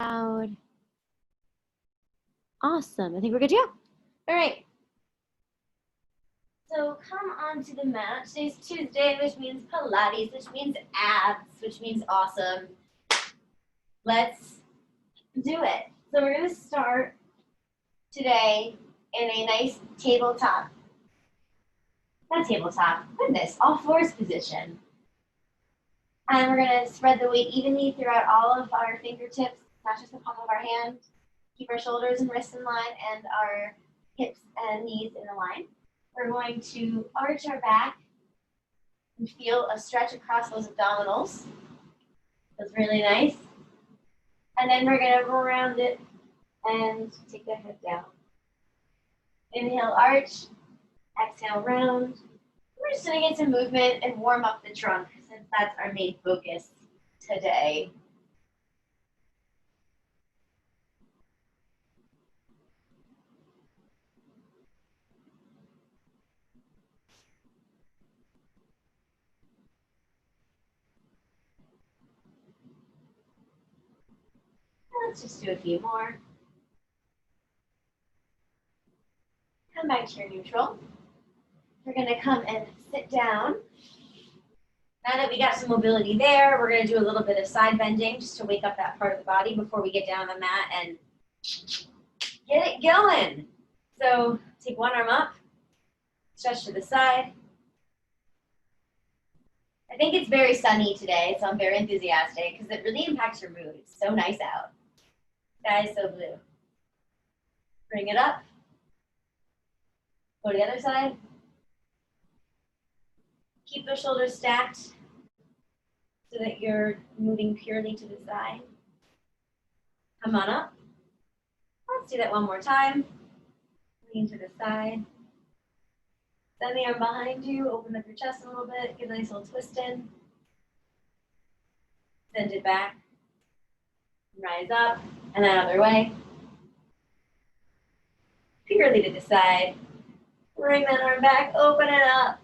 loud. Awesome. I think we're good to go. All right. So come onto the mat. Today's Tuesday, which means Pilates, which means abs, which means awesome. Let's do it. So we're going to start today in a nice tabletop. Not tabletop. Goodness, all fours position. And we're going to spread the weight evenly throughout all of our fingertips, not just the palm of our hand. Keep our shoulders and wrists in line and our hips and knees in a line. We're going to arch our back and feel a stretch across those abdominals. Feels really nice. And then we're going to round it and take the head down. Inhale, arch. Exhale, round. We're just going to get some movement and warm up the trunk since that's our main focus today. Let's just do a few more. Come back to your neutral. We're going to come and sit down. Now that we got some mobility there, we're going to do a little bit of side bending just to wake up that part of the body before we get down on the mat and get it going. So take one arm up, stretch to the side. I think it's very sunny today, so I'm very enthusiastic because it really impacts your mood. It's so nice out. Sky is so blue. Bring it up. Go to the other side. Keep those shoulders stacked so that you're moving purely to the side. Come on up. Let's do that one more time. Lean to the side. Send the arm behind you. Open up your chest a little bit. Give a nice little twist in. Send it back. Rise up. And then other way. Purely to the side. Bring that arm back. Open it up.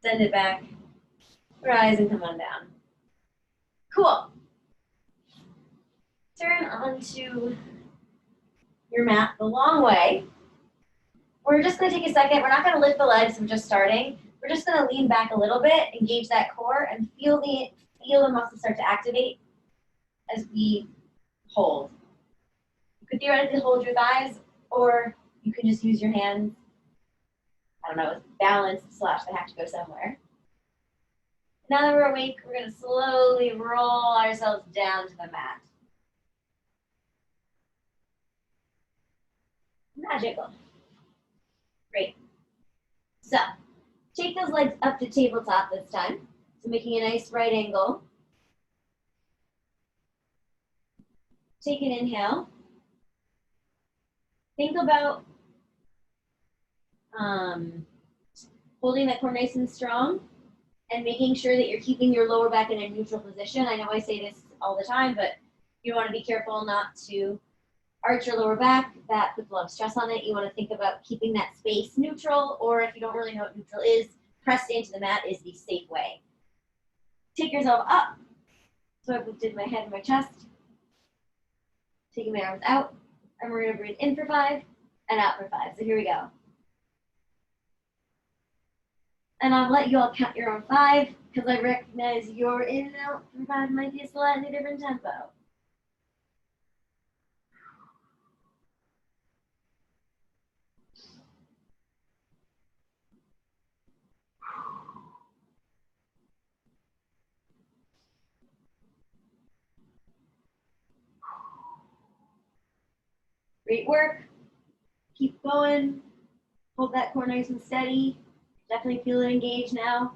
Send it back. Rise and come on down. Cool. Turn onto your mat the long way. We're just going to take a second. We're not going to lift the legs. We're just starting. We're just going to lean back a little bit, engage that core, and feel the muscles start to activate as we hold. You could theoretically hold your thighs, or you can just use your hands. I don't know, balance / they have to go somewhere. Now that we're awake, we're going to slowly roll ourselves down to the mat. Magical. Great. So, take those legs up to tabletop this time. So making a nice right angle. Take an inhale. Think about holding that core nice and strong and making sure that you're keeping your lower back in a neutral position. I know I say this all the time, but you want to be careful not to arch your lower back. That puts a lot of stress on it. You want to think about keeping that space neutral, or if you don't really know what neutral is, pressed into the mat is the safe way. Take yourself up. So I've lifted my head and my chest. Taking my arms out, and we're going to breathe in for 5 and out for 5. So here we go. And I'll let you all count your own 5 because I recognize your in and out for 5 might be a slightly different tempo. Great work. Keep going. Hold that core nice and steady. Definitely feel it engaged now.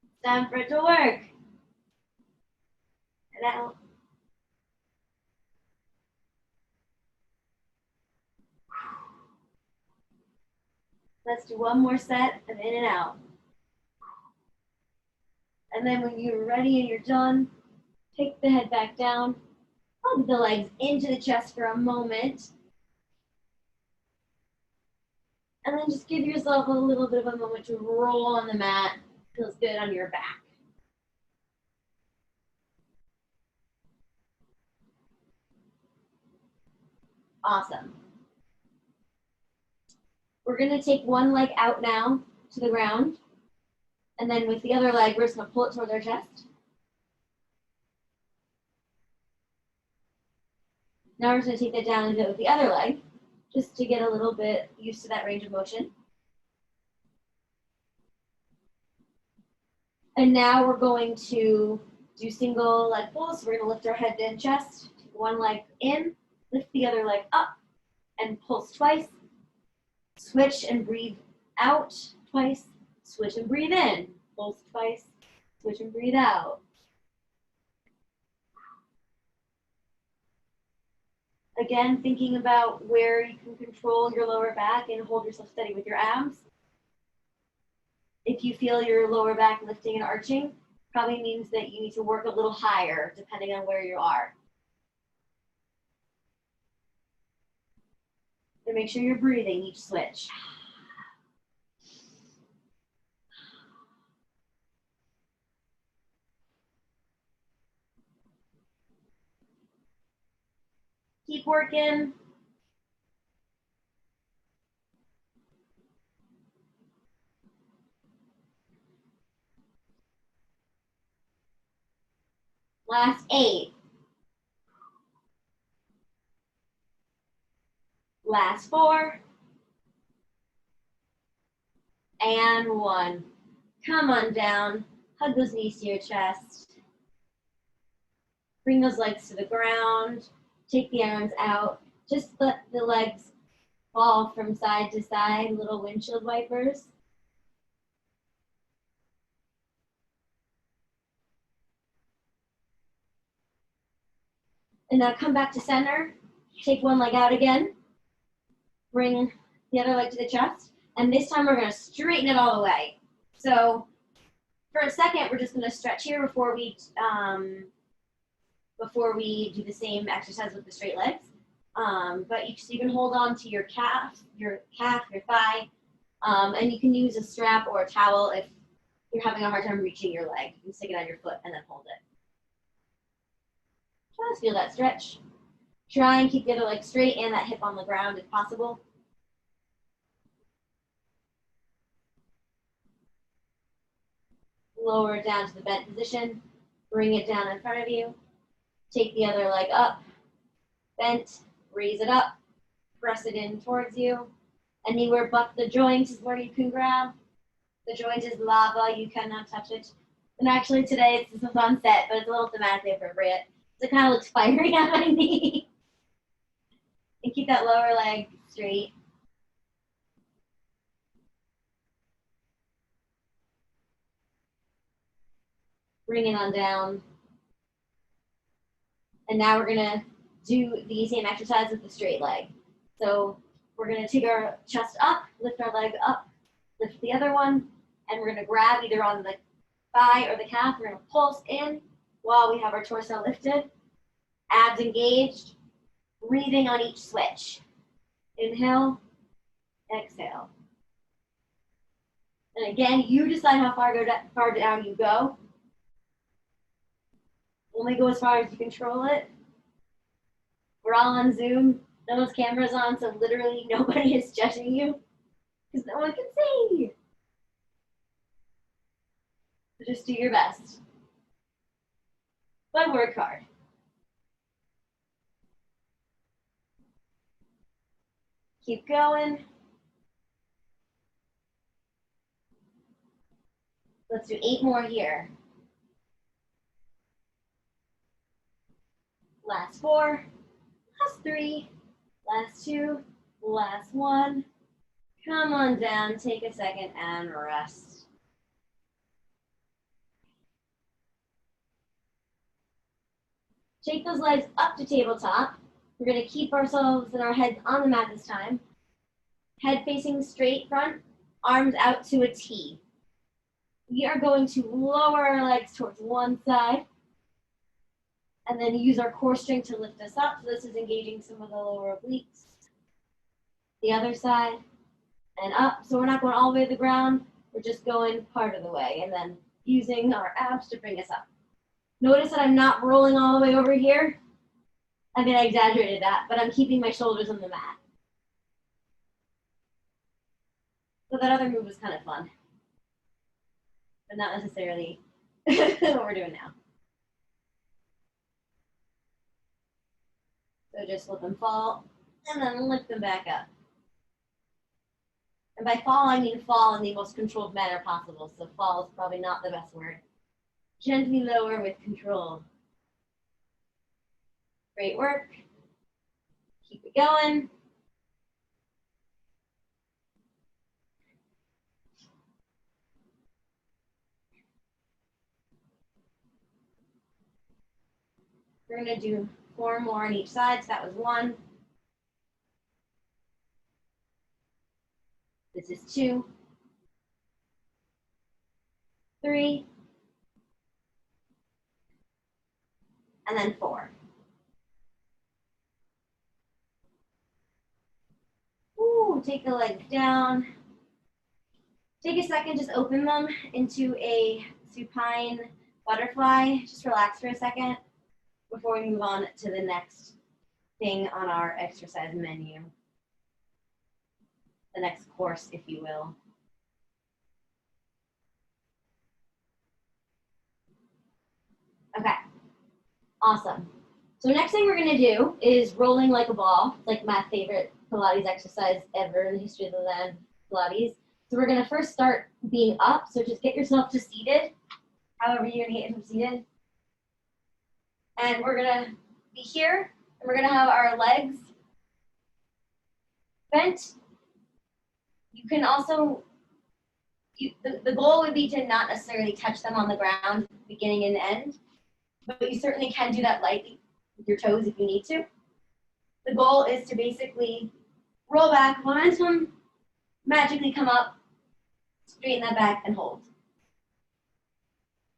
It's time for it to work. And out. Let's do one more set of in and out. And then when you're ready and you're done, take the head back down. Hug the legs into the chest for a moment. And then just give yourself a little bit of a moment to roll on the mat. Feels good on your back. Awesome. We're going to take one leg out now to the ground. And then with the other leg, we're just going to pull it towards our chest. Now we're just going to take that down and do it with the other leg, just to get a little bit used to that range of motion. And now we're going to do single leg pulls. So we're going to lift our head and chest, take one leg in, lift the other leg up, and pulse twice. Switch and breathe out twice. Switch and breathe in. Pulse twice. Switch and breathe out. Again, thinking about where you can control your lower back and hold yourself steady with your abs. If you feel your lower back lifting and arching, probably means that you need to work a little higher depending on where you are. And make sure you're breathing each switch. Keep working. Last 8. Last 4. And 1. Come on down. Hug those knees to your chest. Bring those legs to the ground. Take the arms out. Just let the legs fall from side to side, little windshield wipers. And now come back to center. Take one leg out again. Bring the other leg to the chest. And this time we're going to straighten it all the way. So for a second, we're just going to stretch here before we do the same exercise with the straight legs. But you can hold on to your calf, your thigh, and you can use a strap or a towel if you're having a hard time reaching your leg. You can stick it on your foot and then hold it. Just feel that stretch. Try and keep the other leg straight and that hip on the ground if possible. Lower it down to the bent position. Bring it down in front of you. Take the other leg up, bent, raise it up, press it in towards you. Anywhere but the joint is where you can grab. The joint is lava, you cannot touch it. And actually today it's a fun set, but it's a little thematically appropriate. So it kind of looks fiery on my knee. And keep that lower leg straight. Bring it on down. And now we're gonna do the same exercise with the straight leg. So we're gonna take our chest up, lift our leg up, lift the other one, and we're gonna grab either on the thigh or the calf. We're gonna pulse in while we have our torso lifted, abs engaged, breathing on each switch. Inhale, exhale. And again, you decide how far down you go. Only go as far as you control it. We're all on Zoom. No one's camera's on, so literally nobody is judging you because no one can see. So just do your best. But work hard. Keep going. Let's do 8 more here. Last 4, last 3, last 2, last 1. Come on down, take a second and rest. Take those legs up to tabletop. We're going to keep ourselves and our heads on the mat this time. Head facing straight front, arms out to a T. We are going to lower our legs towards one side and then use our core strength to lift us up. So this is engaging some of the lower obliques. The other side and up. So we're not going all the way to the ground. We're just going part of the way and then using our abs to bring us up. Notice that I'm not rolling all the way over here. I mean, I exaggerated that, but I'm keeping my shoulders on the mat. So that other move was kind of fun, but not necessarily what we're doing now. So just let them fall and then lift them back up. And by fall, I mean fall in the most controlled manner possible. So fall is probably not the best word. Gently lower with control. Great work. Keep it going. We're going to do 4 more on each side. So that was 1. This is 2, 3, and then 4. Ooh, take the legs down. Take a second, just open them into a supine butterfly. Just relax for a second before we move on to the next thing on our exercise menu. The next course, if you will. Okay, awesome. So next thing we're gonna do is rolling like a ball. It's like my favorite Pilates exercise ever in the history of the land, Pilates. So we're gonna first start being up. So just get yourself to seated, however you're gonna get yourself seated. And we're gonna be here, and we're gonna have our legs bent. You can also, the goal would be to not necessarily touch them on the ground, beginning and end, but you certainly can do that lightly with your toes if you need to. The goal is to basically roll back, momentum, magically come up, straighten that back, and hold.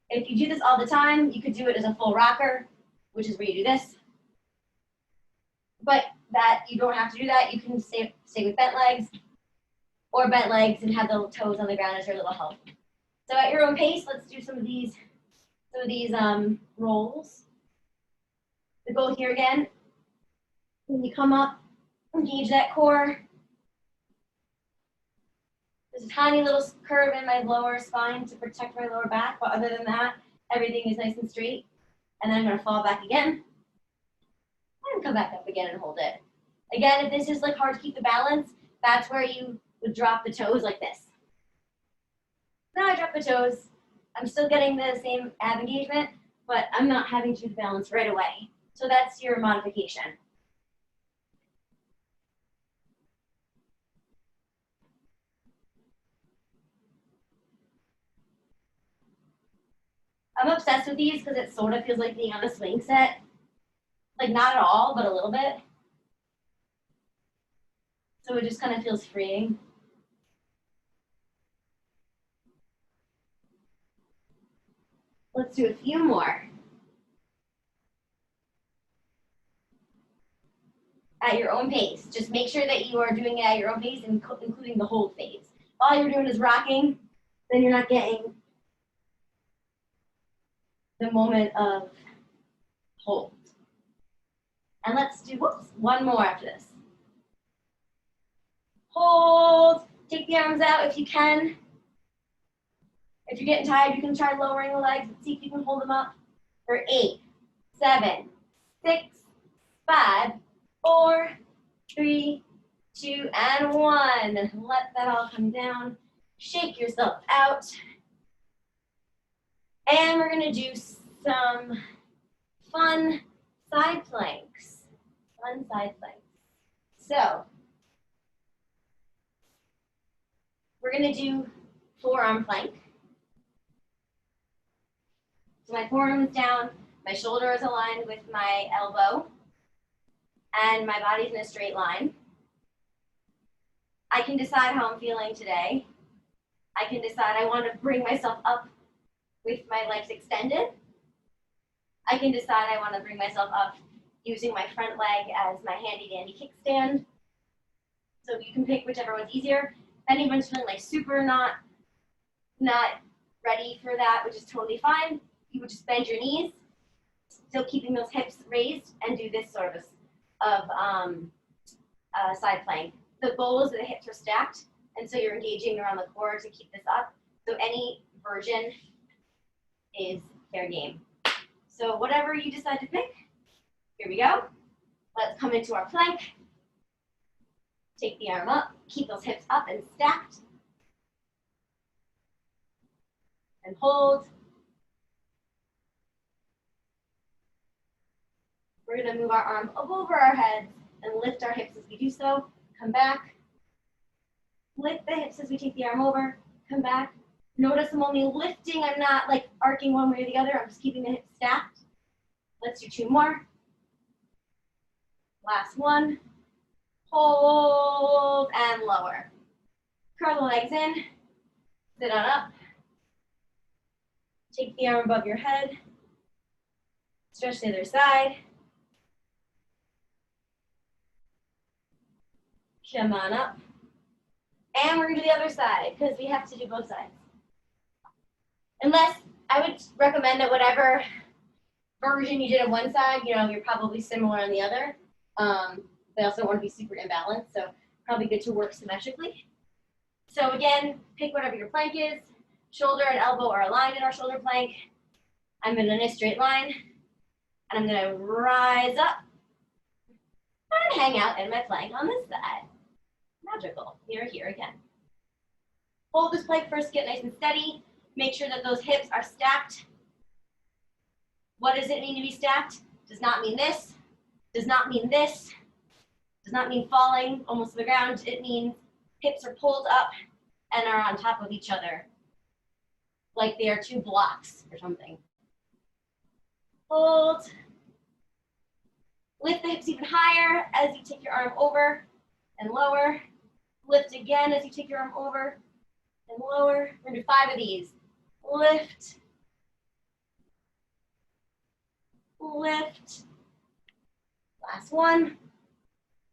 If you do this all the time, you could do it as a full rocker, which is where you do this. But that you don't have to do that. You can stay with bent legs or bent legs and have the toes on the ground as your little help. So at your own pace, let's do some of these rolls. The goal here again, when you come up, engage that core. There's a tiny little curve in my lower spine to protect my lower back, but other than that, everything is nice and straight. And then I'm gonna fall back again, and come back up again and hold it. Again, if this is like hard to keep the balance, that's where you would drop the toes like this. Now I drop the toes. I'm still getting the same ab engagement, but I'm not having to do the balance right away. So that's your modification. I'm obsessed with these because it sort of feels like being on a swing set. Like not at all, but a little bit. So it just kind of feels freeing. Let's do a few more. At your own pace. Just make sure that you are doing it at your own pace, including the hold phase. All you're doing is rocking, then you're not getting the moment of hold. And let's do, one more after this. Hold, take the arms out if you can. If you're getting tired, you can try lowering the legs and see if you can hold them up for 8, 7, 6, 5, 4, 3, 2, and 1. Let that all come down. Shake yourself out. And we're gonna do some fun side planks. Fun side planks. So, we're gonna do forearm plank. So my forearm is down, my shoulder is aligned with my elbow, and my body's in a straight line. I can decide how I'm feeling today. I can decide I want to bring myself up with my legs extended. I can decide I want to bring myself up using my front leg as my handy dandy kickstand. So you can pick whichever one's easier. If anyone's feeling like super not ready for that, which is totally fine, you would just bend your knees, Still keeping those hips raised, and do this sort of side plank. The goal is that the hips are stacked, and so you're engaging around the core to keep this up. So any version is fair game. So whatever you decide to pick, here we go. Let's come into our plank. Take the arm up, keep those hips up and stacked. And hold. We're gonna move our arm up over our heads and lift our hips as we do so. Come back. Lift the hips as we take the arm over. Come back. Notice I'm only lifting. I'm not like arcing one way or the other. I'm just keeping the hips stacked. Let's do 2 more. Last one. Hold and lower. Curl the legs in. Sit on up. Take the arm above your head. Stretch the other side. Come on up. And we're going to do the other side because we have to do both sides. Unless, I would recommend that whatever version you did on one side, you're probably similar on the other. They also don't want to be super imbalanced, so probably good to work symmetrically. So again, pick whatever your plank is. Shoulder and elbow are aligned in our shoulder plank. I'm in a nice straight line, and I'm going to rise up and hang out in my plank on this side. Magical. Here again. Hold this plank first, get nice and steady. Make sure that those hips are stacked. What does it mean to be stacked? Does not mean this. Does not mean this. Does not mean falling almost to the ground. It means hips are pulled up and are on top of each other, like they are 2 blocks or something. Hold. Lift the hips even higher as you take your arm over and lower. Lift again as you take your arm over and lower. We're going to do 5 of these. Lift. Lift. Last one.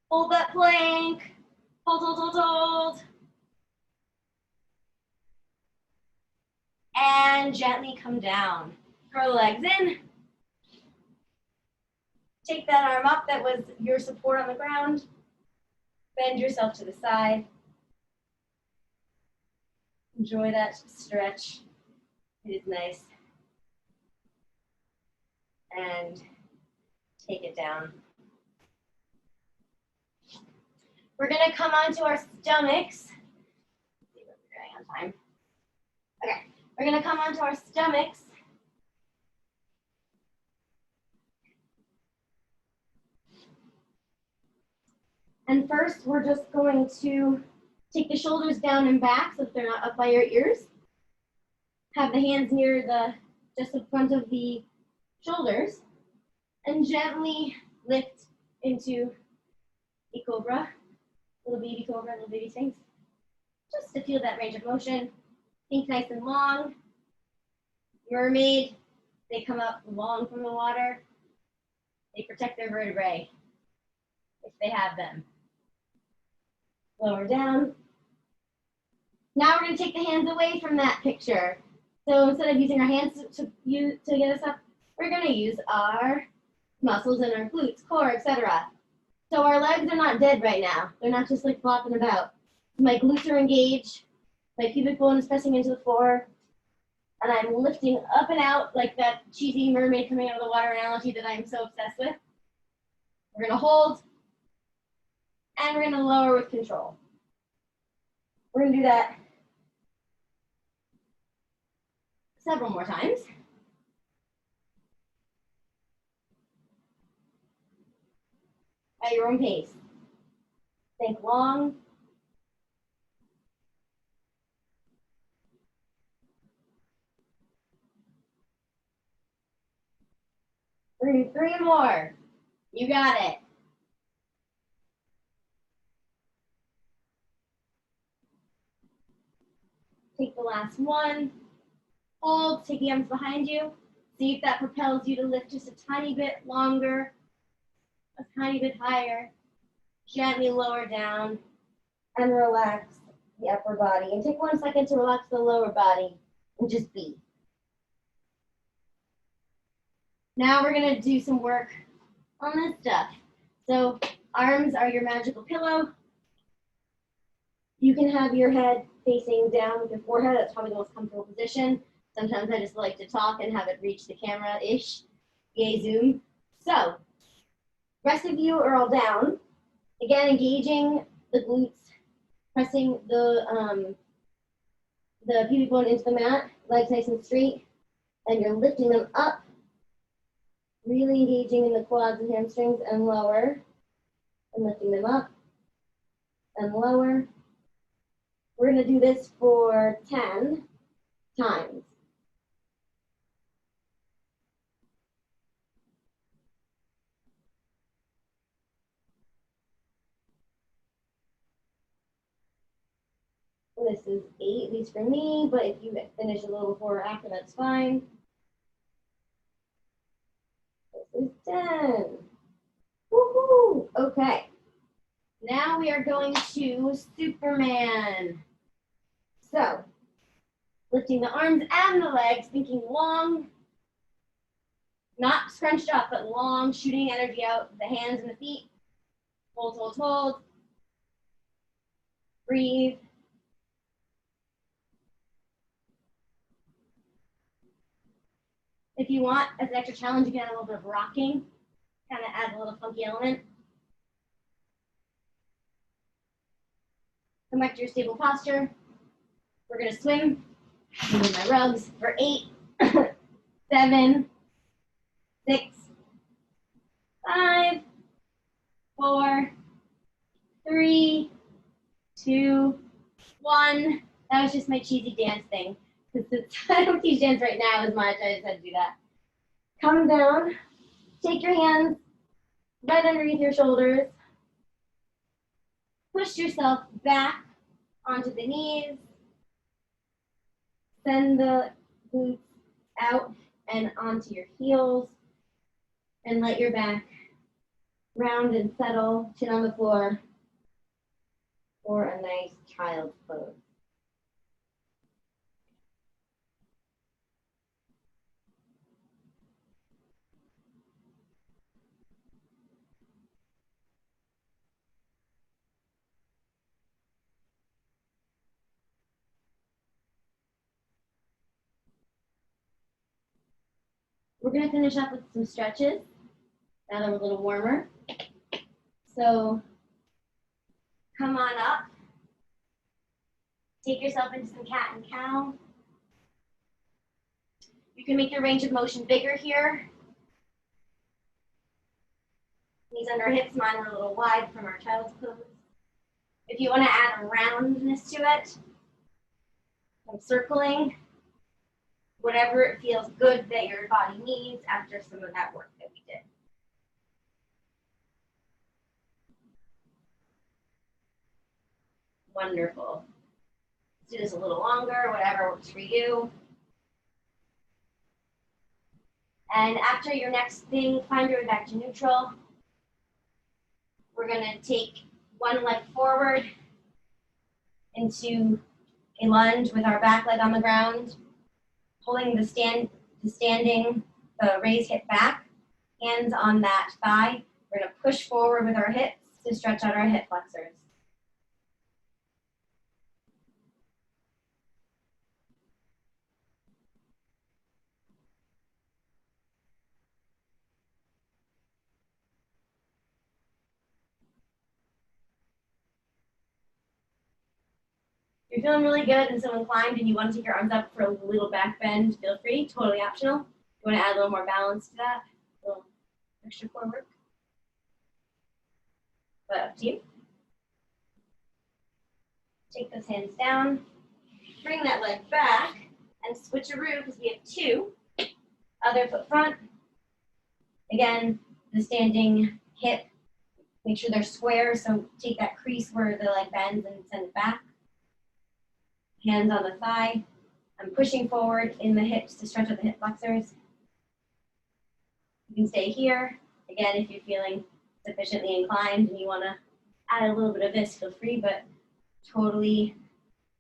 Hold that plank. Hold, hold, hold, hold. And gently come down. Curl the legs in. Take that arm up that was your support on the ground. Bend yourself to the side. Enjoy that stretch. It is nice. And take it down. We're going to come onto our stomachs. Let's see what we're doing on time. Okay, we're going to come onto our stomachs. And first, we're just going to take the shoulders down and back so that they're not up by your ears. Have the hands near just the front of the shoulders. And gently lift into a cobra. Little baby cobra, little baby sphinx. Just to feel that range of motion. Think nice and long. Mermaid, they come up long from the water. They protect their vertebrae, if they have them. Lower down. Now we're going to take the hands away from that picture. So instead of using our hands to get us up, we're going to use our muscles in our glutes, core, etc. So our legs are not dead right now. They're not just like flopping about. My glutes are engaged. My pubic bone is pressing into the floor. And I'm lifting up and out like that cheesy mermaid coming out of the water analogy that I'm so obsessed with. We're going to hold. And we're going to lower with control. We're going to do that several more times. At your own pace. Think long. We're going to do 3 more. You got it. Take the last one. Hold, take the arms behind you. See if that propels you to lift just a tiny bit longer, a tiny bit higher. Gently lower down and relax the upper body. And take 1 second to relax the lower body and just be. Now we're gonna do some work on this stuff. So arms are your magical pillow. You can have your head facing down with your forehead. That's probably the most comfortable position. Sometimes I just like to talk and have it reach the camera-ish. Yay, Zoom. So, rest of you are all down. Again, engaging the glutes, pressing the pubic bone into the mat, legs nice and straight, and you're lifting them up, really engaging in the quads and hamstrings, and lower, and lifting them up, and lower. We're gonna do this for 10 times. This is 8, at least for me, but if you finish a little before or after, that's fine. This is 10. Woohoo! Okay. Now we are going to Superman. So, lifting the arms and the legs, thinking long, not scrunched up, but long, shooting energy out, the hands and the feet. Hold, hold, hold. Breathe. If you want, as an extra challenge, you can add a little bit of rocking, kind of add a little funky element. Come back to your stable posture. We're gonna swim. Use my rugs for 8, 7, 6, 5, 4, 3, 2, 1. That was just my cheesy dance thing. I don't teach dance right now as much. I just had to do that. Come down. Take your hands right underneath your shoulders. Push yourself back onto the knees. Send the glutes out and onto your heels. And let your back round and settle, chin on the floor, for a nice child's pose. We're going to finish up with some stretches. Now that we're a little warmer. So come on up. Take yourself into some cat and cow. You can make your range of motion bigger here. Knees under hips, mine are a little wide from our child's pose. If you want to add a roundness to it, I'm circling. Whatever it feels good that your body needs after some of that work that we did. Wonderful. Let's do this a little longer, whatever works for you. And after your next thing, find your way back to neutral. We're gonna take one leg forward into a lunge with our back leg on the ground, pulling the standing, raised hip back, hands on that thigh. We're gonna push forward with our hips to stretch out our hip flexors. If you're feeling really good and so inclined and you want to take your arms up for a little back bend, feel free, totally optional. You want to add a little more balance to that, a little extra core work. But up to you. Take those hands down, bring that leg back, and switcheroo because we have 2. Other foot front. Again, the standing hip, make sure they're square, so take that crease where the leg bends and send it back. Hands on the thigh. I'm pushing forward in the hips to stretch out the hip flexors. You can stay here. Again, if you're feeling sufficiently inclined and you want to add a little bit of this, feel free, but totally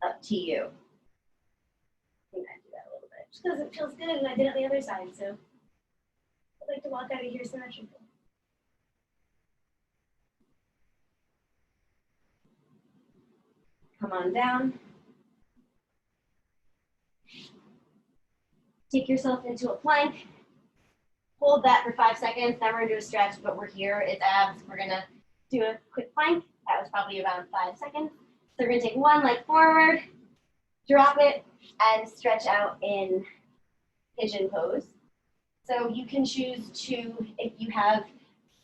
up to you. I think I do that a little bit just because it feels good and I did it on the other side, so like to walk out of here symmetrical. Come on down. Take yourself into a plank. Hold that for 5 seconds. Then we're gonna do a stretch, but we're here. It's abs. We're gonna do a quick plank. That was probably around 5 seconds. So we're gonna take one leg forward, drop it, and stretch out in pigeon pose. So you can choose to, if you have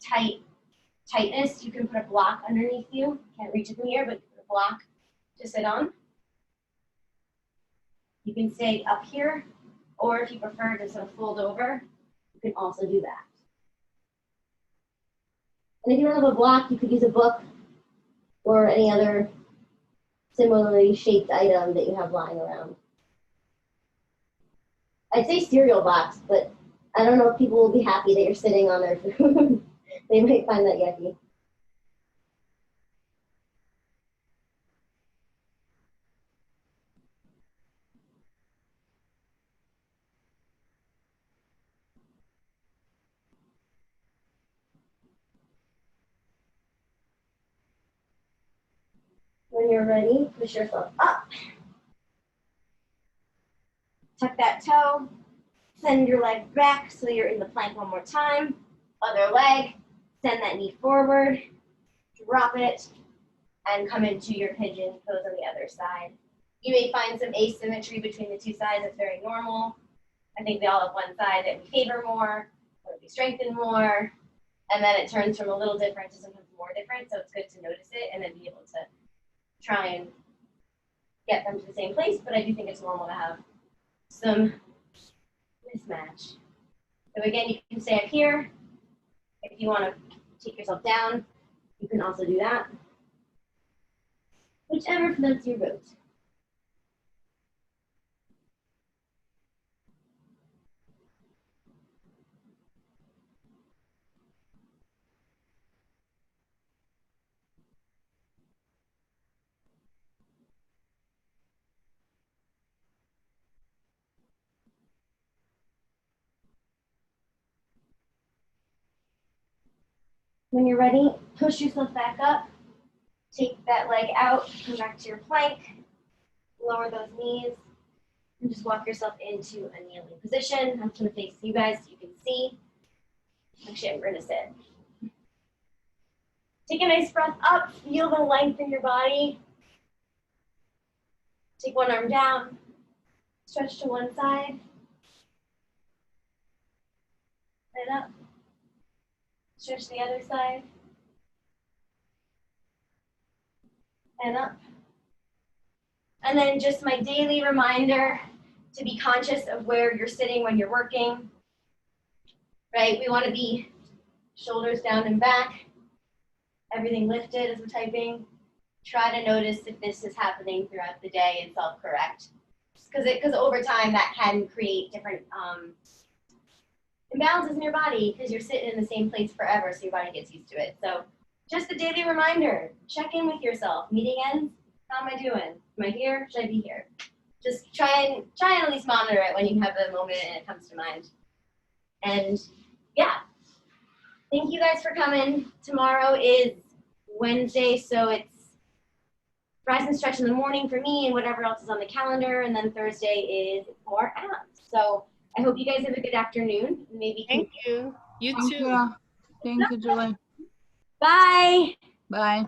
tightness, you can put a block underneath you. Can't reach it from here, but put a block to sit on. You can stay up here, or if you prefer to sort of fold over, you can also do that. And if you don't have a block, you could use a book or any other similarly shaped item that you have lying around. I'd say cereal box, but I don't know if people will be happy that you're sitting on their food. They might find that yucky. When you're ready, push yourself up. Tuck that toe. Send your leg back so you're in the plank one more time. Other leg. Send that knee forward. Drop it. And come into your pigeon pose on the other side. You may find some asymmetry between the two sides. That's very normal. I think they all have one side that we favor more, or we strengthen more. And then it turns from a little different to sometimes more different. So it's good to notice it and then be able to try and get them to the same place, but I do think it's normal to have some mismatch. So again, you can stay up here. If you want to take yourself down, you can also do that. Whichever floats your boat. When you're ready, push yourself back up. Take that leg out, come back to your plank. Lower those knees. And just walk yourself into a kneeling position. I'm going to face you guys so you can see. Actually, I'm going to sit. Take a nice breath up. Feel the length in your body. Take one arm down. Stretch to one side. And up. Stretch the other side. And up. And then just my daily reminder to be conscious of where you're sitting when you're working, right? We want to be shoulders down and back, everything lifted as we're typing. Try to notice if this is happening throughout the day and self-correct. Because over time that can create different imbalances in your body because you're sitting in the same place forever, so your body gets used to it. So just a daily reminder, check in with yourself. Meeting ends, how am I doing? Am I here? Should I be here? Just try and at least monitor it when you have a moment and it comes to mind. And yeah, thank you guys for coming. Tomorrow is Wednesday, so it's rise and stretch in the morning for me and whatever else is on the calendar. And then Thursday is more abs. So I hope you guys have a good afternoon. Maybe Thank you. You Thank too. you. Thank you, Julie. Bye. Bye.